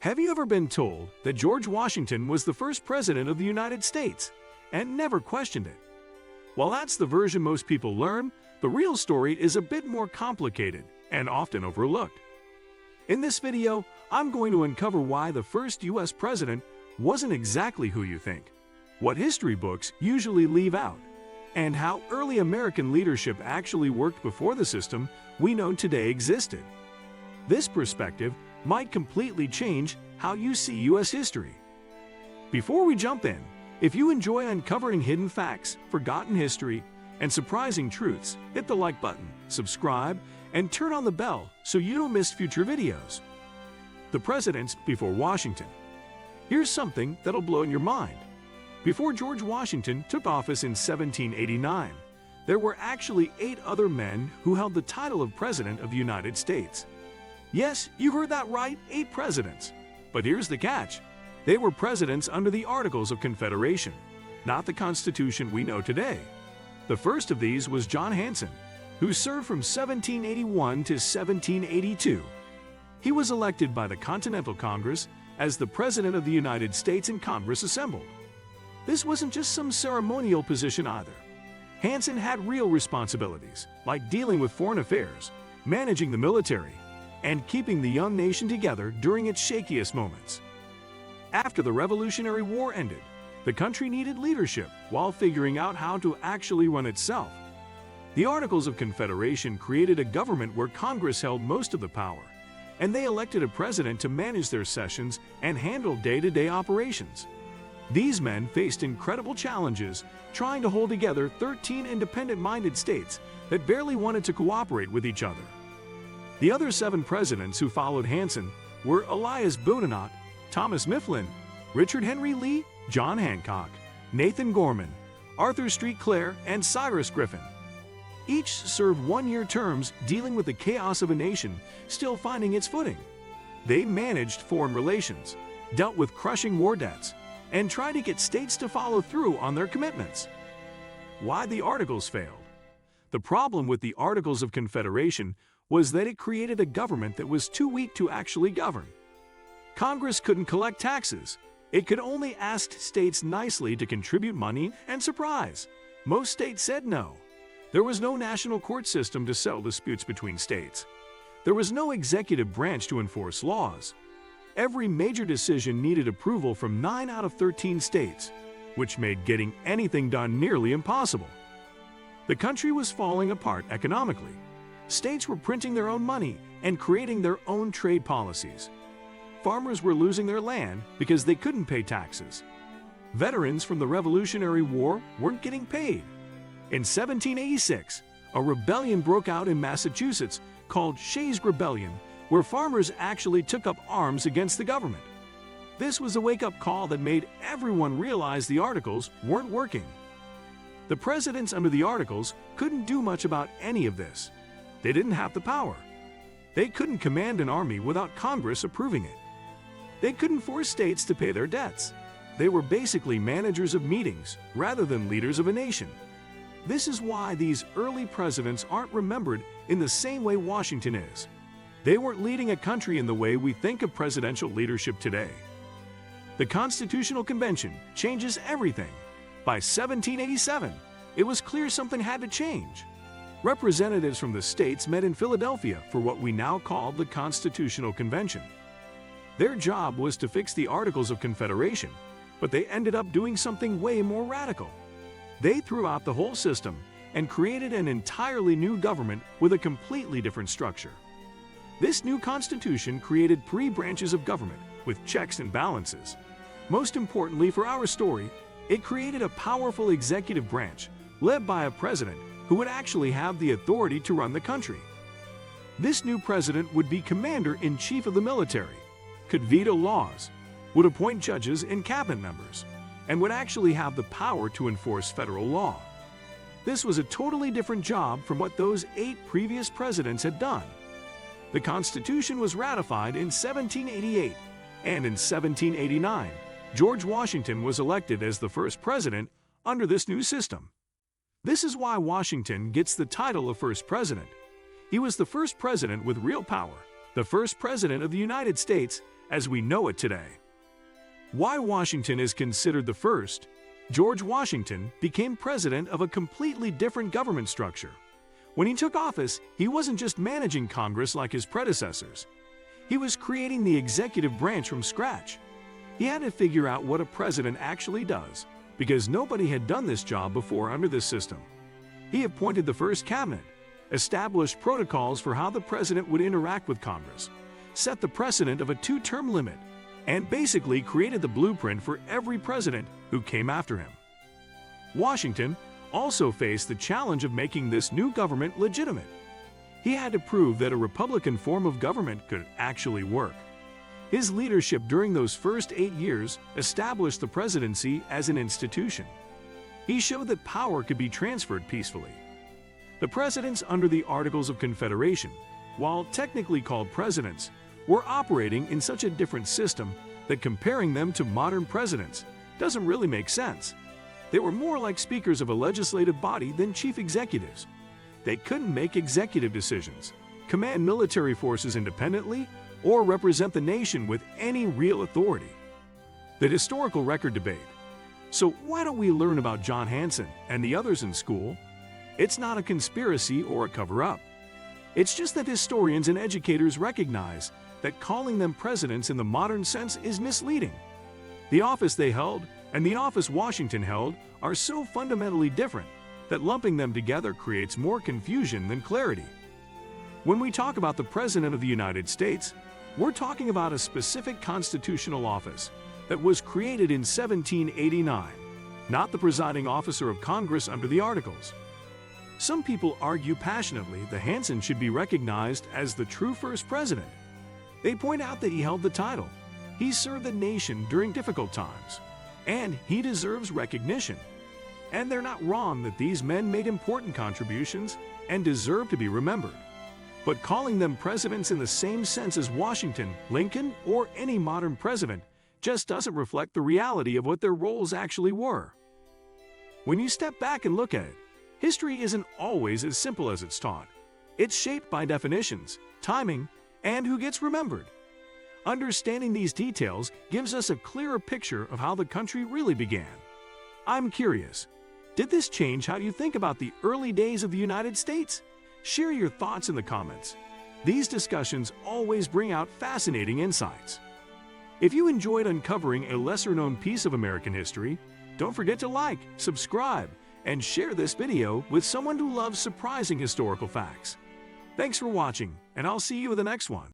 Have you ever been told that George Washington was the first president of the United States and never questioned it? While that's the version most people learn, the real story is a bit more complicated and often overlooked. In this video, I'm going to uncover why the first US president wasn't exactly who you think, what history books usually leave out, and how early American leadership actually worked before the system we know today existed. This perspective might completely change how you see US history. Before we jump in, if you enjoy uncovering hidden facts, forgotten history, and surprising truths, hit the like button, subscribe, and turn on the bell so you don't miss future videos. The presidents before Washington. Here's something that'll blow your mind. Before George Washington took office in 1789, there were actually 8 other men who held the title of President of the United States. Yes, you heard that right, 8 presidents. But here's the catch. They were presidents under the Articles of Confederation, not the Constitution we know today. The first of these was John Hanson, who served from 1781 to 1782. He was elected by the Continental Congress as the President of the United States and Congress assembled. This wasn't just some ceremonial position either. Hanson had real responsibilities, like dealing with foreign affairs, managing the military, and keeping the young nation together during its shakiest moments. After the Revolutionary War ended, the country needed leadership while figuring out how to actually run itself. The Articles of Confederation created a government where Congress held most of the power, and they elected a president to manage their sessions and handle day-to-day operations. These men faced incredible challenges trying to hold together 13 independent-minded states that barely wanted to cooperate with each other. The other 7 presidents who followed Hanson were Elias Boudinot, Thomas Mifflin, Richard Henry Lee, John Hancock, Nathan Gorman, Arthur Street Clair, and Cyrus Griffin. Each served 1-year terms dealing with the chaos of a nation still finding its footing. They managed foreign relations, dealt with crushing war debts, and tried to get states to follow through on their commitments. Why the Articles failed? The problem with the Articles of Confederation was that it created a government that was too weak to actually govern. Congress couldn't collect taxes. It could only ask states nicely to contribute money, and surprise, most states said no. There was no national court system to settle disputes between states. There was no executive branch to enforce laws. Every major decision needed approval from 9 out of 13 states, which made getting anything done nearly impossible. The country was falling apart economically. States were printing their own money and creating their own trade policies. Farmers were losing their land because they couldn't pay taxes. Veterans from the Revolutionary War weren't getting paid. In 1786, a rebellion broke out in Massachusetts called Shays' Rebellion, where farmers actually took up arms against the government. This was a wake-up call that made everyone realize the Articles weren't working. The presidents under the Articles couldn't do much about any of this. They didn't have the power. They couldn't command an army without Congress approving it. They couldn't force states to pay their debts. They were basically managers of meetings rather than leaders of a nation. This is why these early presidents aren't remembered in the same way Washington is. They weren't leading a country in the way we think of presidential leadership today. The Constitutional Convention changes everything. By 1787, it was clear something had to change. Representatives from the states met in Philadelphia for what we now call the Constitutional Convention. Their job was to fix the Articles of Confederation, but they ended up doing something way more radical. They threw out the whole system and created an entirely new government with a completely different structure. This new constitution created 3 branches of government with checks and balances. Most importantly for our story, it created a powerful executive branch led by a president who would actually have the authority to run the country. This new president would be commander-in-chief of the military, could veto laws, would appoint judges and cabinet members, and would actually have the power to enforce federal law. This was a totally different job from what those 8 previous presidents had done. The Constitution was ratified in 1788, and in 1789, George Washington was elected as the first president under this new system. This is why Washington gets the title of first president. He was the first president with real power, the first president of the United States, as we know it today. Why Washington is considered the first? George Washington became president of a completely different government structure. When he took office, he wasn't just managing Congress like his predecessors. He was creating the executive branch from scratch. He had to figure out what a president actually does, because nobody had done this job before under this system. He appointed the first cabinet, established protocols for how the president would interact with Congress, set the precedent of a two-term limit, and basically created the blueprint for every president who came after him. Washington also faced the challenge of making this new government legitimate. He had to prove that a Republican form of government could actually work. His leadership during those first 8 years established the presidency as an institution. He showed that power could be transferred peacefully. The presidents under the Articles of Confederation, while technically called presidents, were operating in such a different system that comparing them to modern presidents doesn't really make sense. They were more like speakers of a legislative body than chief executives. They couldn't make executive decisions, command military forces independently, or represent the nation with any real authority. The historical record debate. So why don't we learn about John Hanson and the others in school? It's not a conspiracy or a cover-up. It's just that historians and educators recognize that calling them presidents in the modern sense is misleading. The office they held and the office Washington held are so fundamentally different that lumping them together creates more confusion than clarity. When we talk about the President of the United States, we're talking about a specific constitutional office that was created in 1789, not the presiding officer of Congress under the Articles. Some people argue passionately that Hanson should be recognized as the true first president. They point out that he held the title. He served the nation during difficult times, and he deserves recognition. And they're not wrong that these men made important contributions and deserve to be remembered. But calling them presidents in the same sense as Washington, Lincoln, or any modern president just doesn't reflect the reality of what their roles actually were. When you step back and look at it, history isn't always as simple as it's taught. It's shaped by definitions, timing, and who gets remembered. Understanding these details gives us a clearer picture of how the country really began. I'm curious, did this change how you think about the early days of the United States? Share your thoughts in the comments. These discussions always bring out fascinating insights. If you enjoyed uncovering a lesser-known piece of American history, don't forget to like, subscribe, and share this video with someone who loves surprising historical facts. Thanks for watching, and I'll see you in the next one.